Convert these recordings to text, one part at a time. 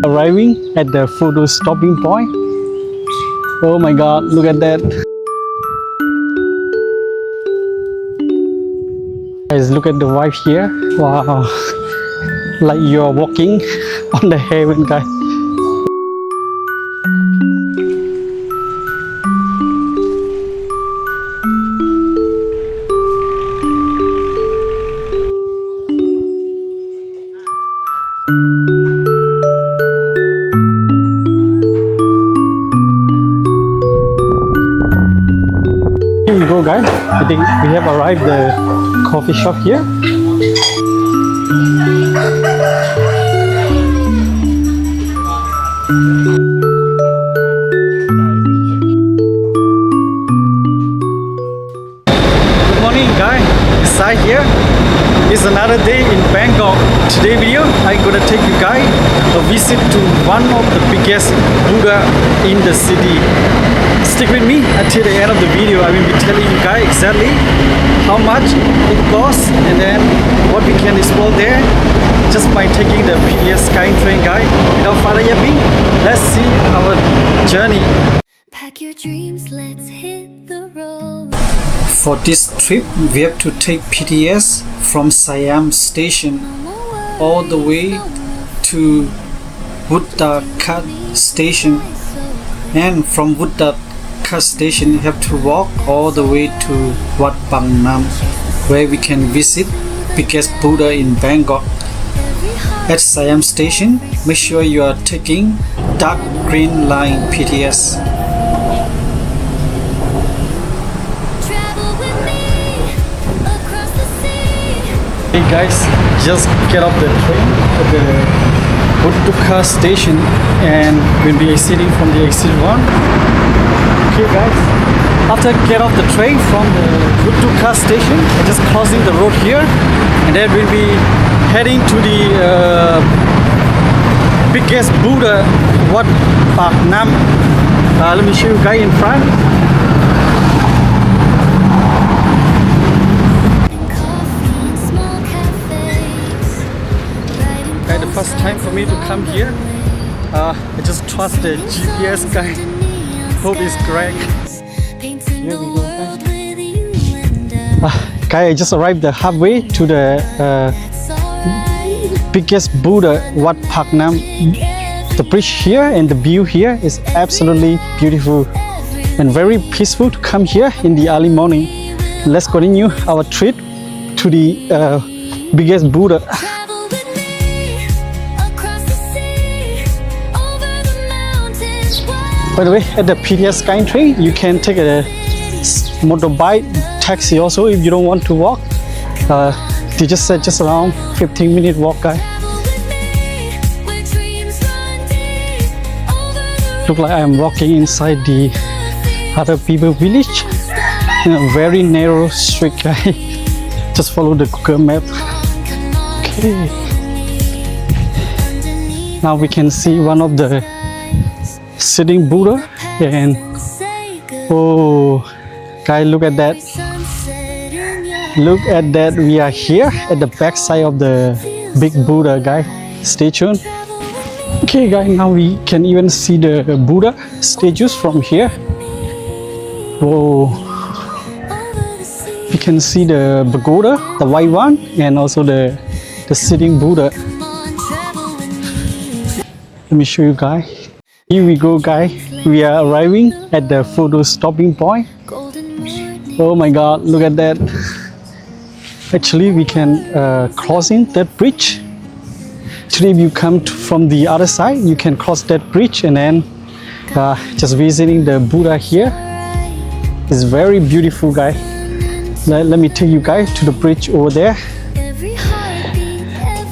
Arriving at the photo stopping point. Oh my god, look at that. Guys, look at the vibe here. Wow, like you're walking on the heaven, guys. Here we go, guys. I think we have arrived the coffee shop here. Good morning, guys. Sai here. It's another day in Bangkok. Today video, I'm gonna take you guys a visit to one of the biggest Buddha in the city. Stick with me until the end of the video. I will be telling you guys exactly how much it costs and then what we can explore there just by taking the PTS SkyTrain, guys. Without further ado, let's see our journey. Pack your dreams, let's hit the road. For this trip, we have to take PTS from Siam station all the way to Wuttakat station, and from Wuttakat station you have to walk all the way to Wat Phang Nam, where we can visit biggest Buddha in Bangkok. At Siam station, make sure you are taking dark green line PTS. Hey guys, just get off the train at the Wuttakat station and we'll be exiting from the exit 1. Okay guys, after get off the train from the Wuttakat station, we're just crossing the road here and then we'll be heading to the biggest Buddha, Wat Phang Nam. Let me show you guys in front. The first time for me to come here. I just trust the GPS guy. Hope it's correct. Here we go, guys. Guys, I just arrived halfway to the biggest Buddha, Wat Phang Nam. The bridge here and the view here is absolutely beautiful and very peaceful to come here in the early morning. Let's continue our trip to the biggest Buddha. By the way, at the PTS SkyTrain, you can take a motorbike taxi also if you don't want to walk. They just said just around 15-minute walk, guys. Look like I'm walking inside the other people village in a very narrow street, guys. Just follow the Google map. Okay. Now we can see one of the sitting Buddha, and oh guys, look at that. Look at that. We are here at the back side of the big Buddha, guys. Stay tuned. Okay guys, now we can even see the Buddha statues from here. Whoa, we can see the pagoda, the white one, and also the sitting Buddha. Let me show you guys. Here we go, guys. We are arriving at the photo stopping point. Oh my god, look at that. Actually, we can cross in that bridge. Today, if you come from the other side, you can cross that bridge and then just visiting the Buddha here. It's very beautiful, guys. Let me take you guys to the bridge over there.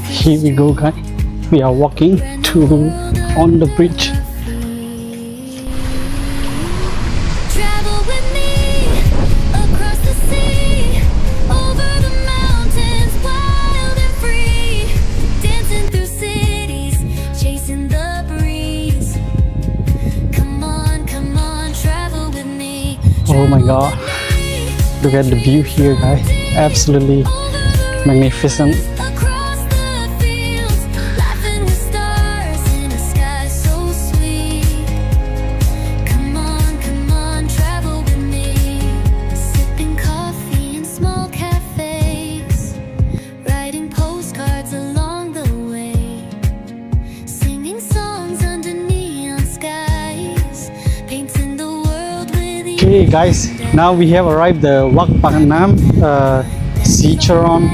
Here we go, guys. We are walking on the bridge. Oh my god, Look at the view here, guys. Absolutely magnificent. Across the fields, laughing with stars in a sky so sweet. Come on, travel with me. Sipping coffee in small cafes, writing postcards along the way, singing songs under neon skies, painting the world with you. Okay, guys, now we have arrived the Wat Phang Nam Sicharon.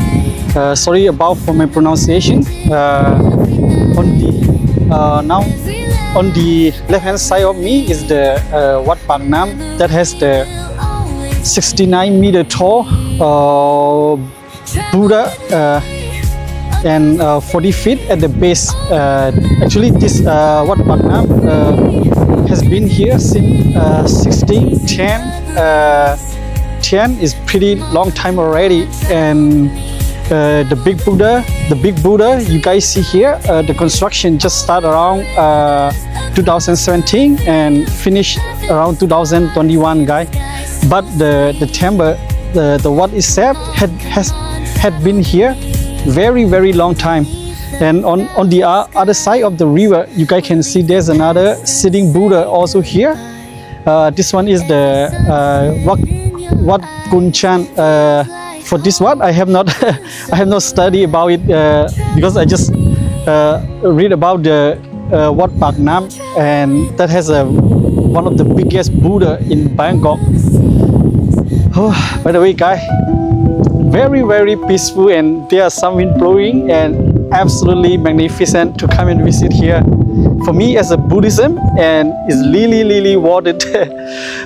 Sorry about for my pronunciation. On the now on the left hand side of me is the Wat Phang Nam that has the 69-meter tall Buddha and 40 feet at the base. Actually, this Wat Phang Nam has been here since 1610. 10 is pretty long time already, and the big Buddha you guys see here, the construction just started around 2017 and finished around 2021, guys. But the temple, the what is said had been here very long time. And on the other side of the river, you guys can see there's another sitting Buddha also here. This one is the Wat Kunchan. For this one, I have not I have not studied about it because I just read about the Wat Phang Nam, and that has one of the biggest Buddha in Bangkok. Oh, by the way, guys, very peaceful, and there are some wind blowing and absolutely magnificent to come and visit here. For me as a Buddhism, and it's really worth it.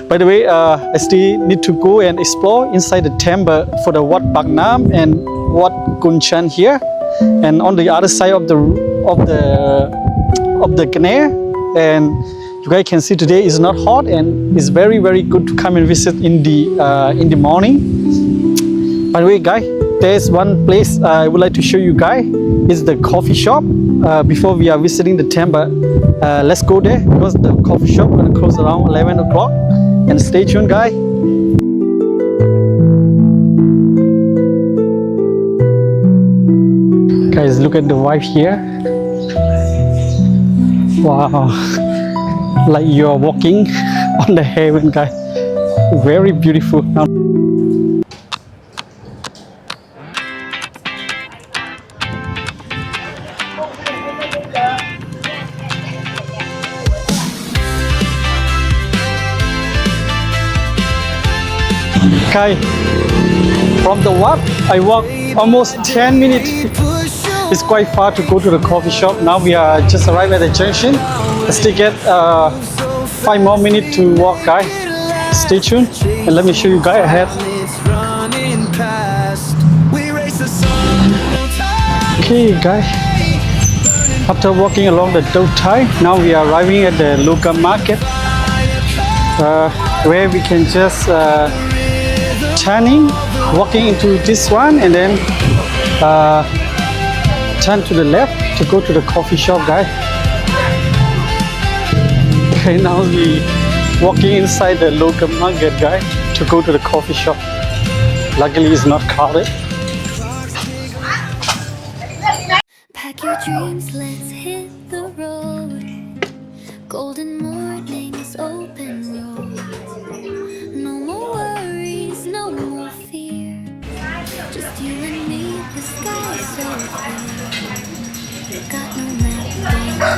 By the way, I still need to go and explore inside the temple for the Wat Phang Nam and Wat Kunchan here, and on the other side of the canal. And you guys can see today is not hot, and it's very good to come and visit in the morning. By the way, guys, there's one place I would like to show you guys. It's the coffee shop. Before we are visiting the temple, let's go there because the coffee shop gonna close around 11 o'clock. And stay tuned, guys. Guys, look at the vibe here. Wow, like you are walking on the heaven, guys. Very beautiful. Okay, from the Wat, I walked almost 10 minutes. It's quite far to go to the coffee shop. Now we are just arrived at the junction. I still get 5 more minutes to walk, guys. Stay tuned and let me show you guys ahead. Okay, guys. After walking along the Dou Tai, now we are arriving at the local market, where we can just walking into this one, and then turn to the left to go to the coffee shop, guys. Okay, now we walking inside the local market, guys, to go to the coffee shop. Luckily, it's not crowded. Pack your dreams, let's hit the road. Golden mornings, open road. No more worries, no more fear. Just you and me, the sky so clear. Got no map,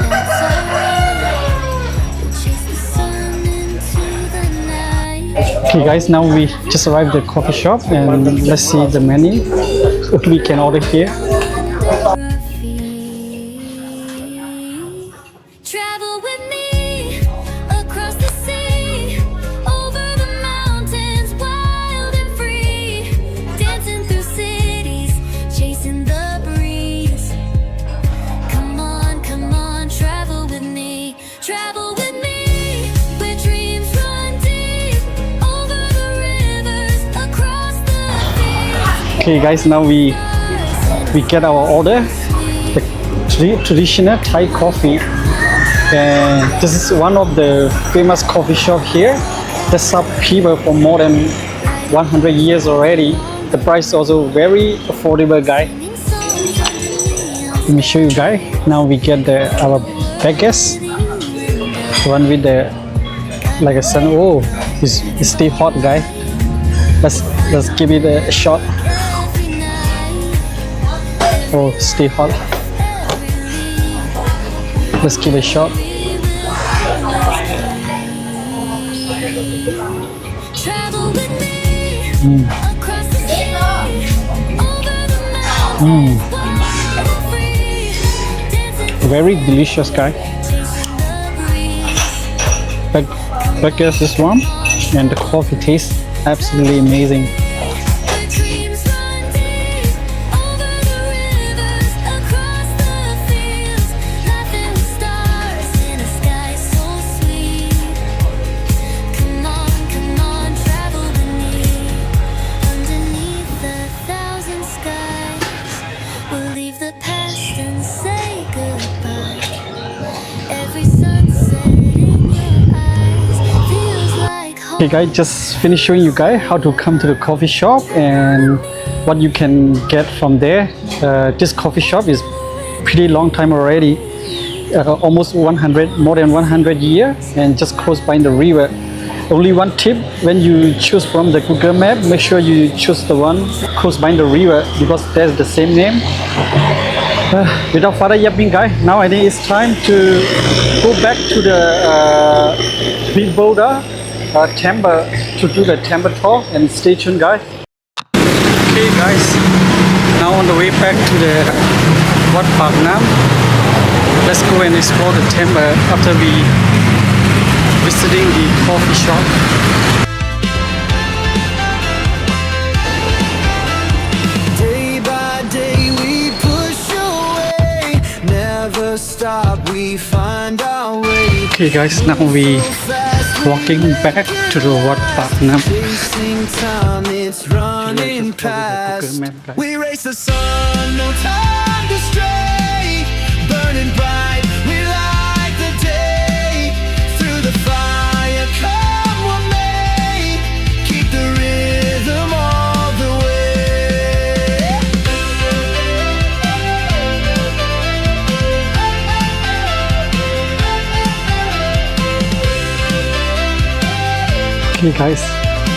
that's alright. We'll chase the sun into the night. Okay, guys, now we just arrived at the coffee shop, and let's see the menu. We can order here. Travel with me across the sea, over the mountains, wild and free, dancing through cities, chasing the breeze. Come on, travel with me, where dreams run deep, over the rivers, across the fields. Okay, guys, now we get our order, the traditional Thai coffee. And this is one of the famous coffee shop here that serve people for more than 100 years already. The price is also very affordable, guys. Let me show you, guys. Now we get our baguettes. One with the like a sun. Oh, it's still hot, guys. Let's give it a shot. Oh, still hot. Let's give it a shot. Very delicious, guys. Baguette is warm and the coffee tastes absolutely amazing. Okay guys, just finished showing you guys how to come to the coffee shop and what you can get from there. This coffee shop is pretty long time already, almost more than 100 years, and just close by the river. Only one tip, when you choose from the Google map, make sure you choose the one close by the river because there's the same name. Without further yapping, guys, now I think it's time to go back to the Big Boulder temple to do the temple tour, and stay tuned, guys. Okay guys, now on the way back to the Wat Pak Nam. Let's go and explore the temple after we visiting the coffee shop. Day by day we push away, never stop, we find our way. Okay guys, now we walking back to the Wat Pak Nam. Chasing time, it's running past. We race the sun, no time to stray. Burning bright, we light the day. Through the fire, come what may. Keep the rhythm all the way. Okay guys,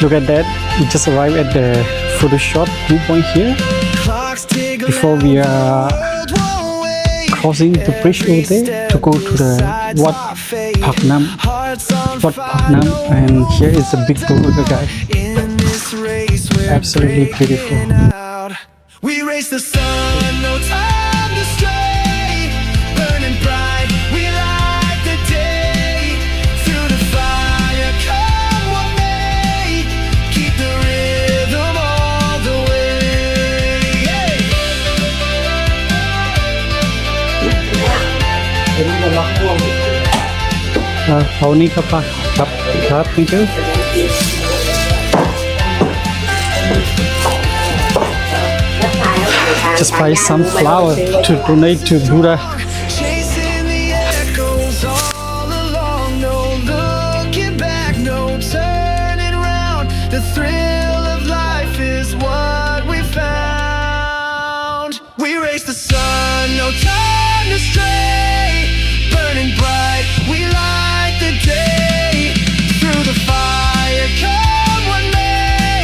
look at that. We just arrived at the photo shop viewpoint here. Before we are crossing the bridge over there to go to the Wat Pak Nam. Wat Pak Nam, and here is the big boulder, guys. Absolutely beautiful. We race the sun, no time to stray. Burning bright, we light the day. Through the fire, come what may. Keep the rhythm all the way. Yeah. เอานี่ครับป้าครับครับ thank you. Just buy some flower to donate to Buddha. Chasing the echoes all along, no looking back, no turning round. The thrill of life is what we found. We race the sun, no time to stray. Burning bright, we light the day. Through the fire, come what may.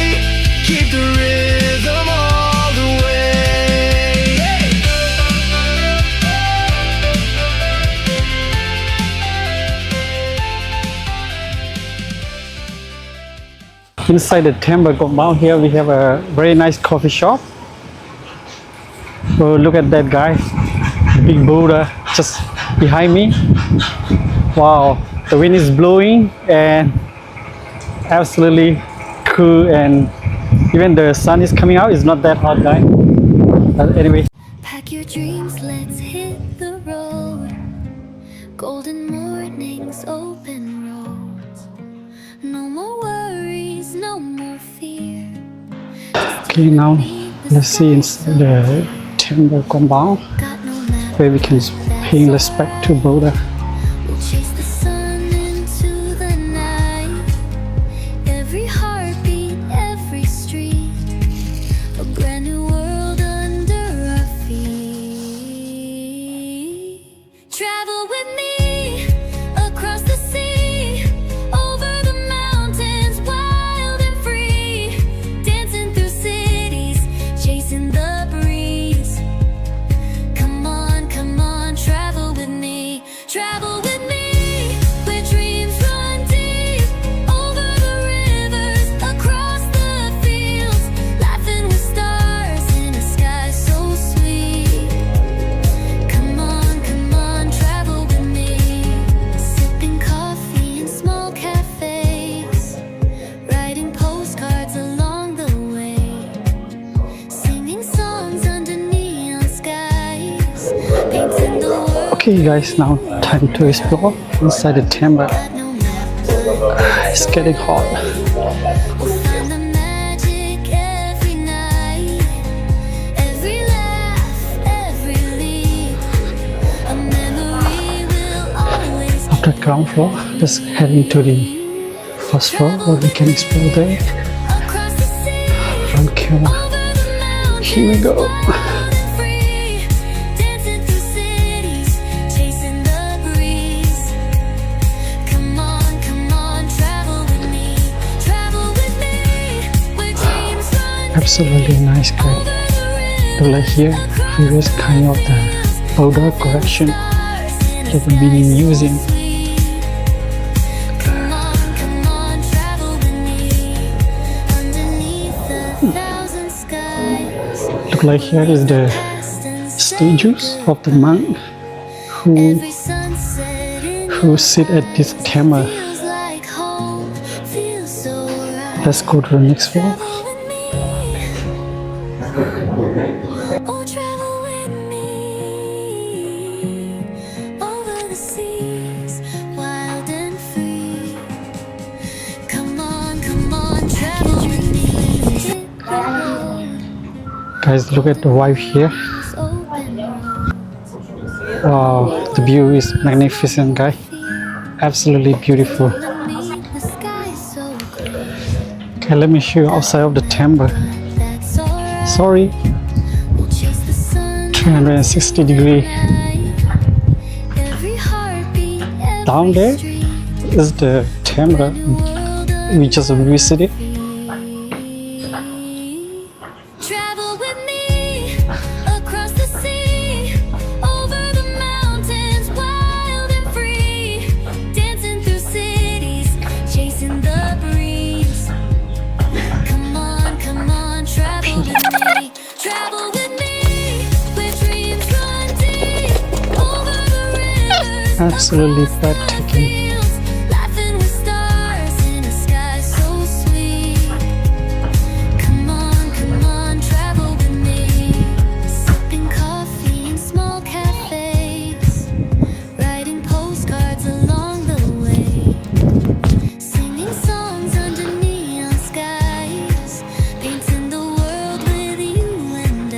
Keep the rhythm all the way. Inside the temple compound here we have a very nice coffee shop. Oh, look at that guy, the big Buddha just behind me. Wow, the wind is blowing and absolutely cool, and even the sun is coming out. It's not that hot, guys. But anyway, Pack your dreams, let's hit the road. Golden mornings, open roads. No more worries, no more fear. okay, now let's see inside the temple compound Got no map, where we can pay respect to Buddha. we'll chase the sun into the night. Every heartbeat, every Okay guys, now time to explore inside the temple. It's getting hot. Find the magic every night, every laugh, every leap. A memory will always After ground floor, just heading to the first floor where we can explore there. across the sea, Front camera. over the mountains. Here we go. Free, dancing through cities, chasing the breeze. Come on, travel with me, where dreams run Absolutely nice guy. over the Look like here, here is kind of the Buddha collection, like a mini museum. Come on, travel with me, underneath the thousand skies. Look like here is the statues of the monk who Every sunset in sit at this camera. feels like home, feels so right. Let's go to the next floor. With me, oh, travel with me over the seas, wild and free. Come on, travel with me. Hit the road, Guys, look at the vibe here. open road. Wow, the view is magnificent, guy. Absolutely beautiful. Beneath the sky so clear, Okay, let me show you outside of the temple. that's alright. Sorry, We'll chase the sun 360 degree. every heartbeat, every Down there street. is the temple we just visited. Travel with me across the sea, over the mountains, wild and free, dancing through cities, chasing the breeze. Come on, travel with me, where dreams run deep, over the rivers, Absolutely across the breathtaking. fields, laughing with stars in a sky so sweet. Come on, travel with me, sipping coffee in small cafes, writing postcards along the way, singing songs under neon skies, painting the world with you and I.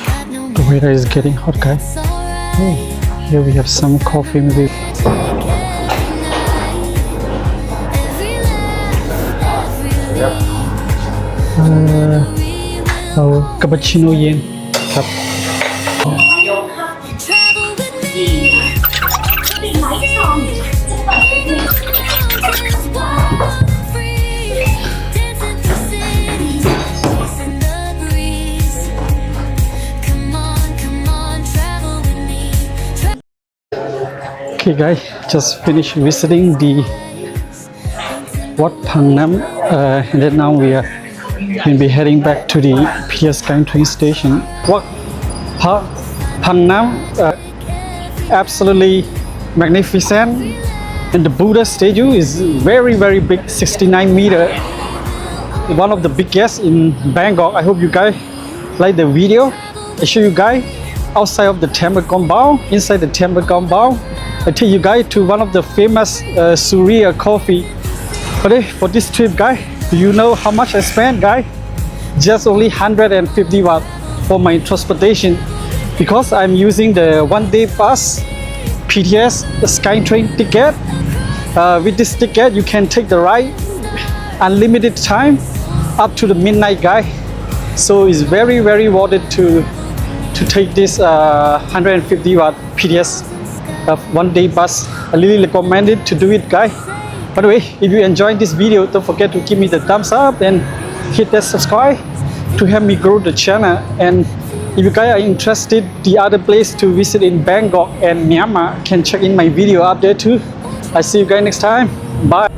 Got no The weather is getting hot, guys. it's alright. Here we have some coffee, maybe. Cappuccino yen ครับ Okay guys, just finished visiting the Wat Phang Nam, and then now we'll be heading back to the PS Skytrain train station. Wat Phang Nam, absolutely magnificent, and the Buddha statue is very big, 69 meter, one of the biggest in Bangkok. I hope you guys like the video. I show you guys outside of the temple compound, inside the temple compound. I take you guys to one of the famous Surya coffee. But for this trip, guys, do you know how much I spent, guys? Just only 150 baht for my transportation, because I'm using the one-day bus PTS the Skytrain ticket. With this ticket, you can take the ride unlimited time up to the midnight, guys. So it's very worth it to take this 150 baht PTS one-day bus. I really recommend it to do it, guys. By the way, if you enjoyed this video, don't forget to give me the thumbs up and hit that subscribe to help me grow the channel. And if you guys are interested the other place to visit in Bangkok and Myanmar, can check in my video out there too. I see you guys next time. Bye.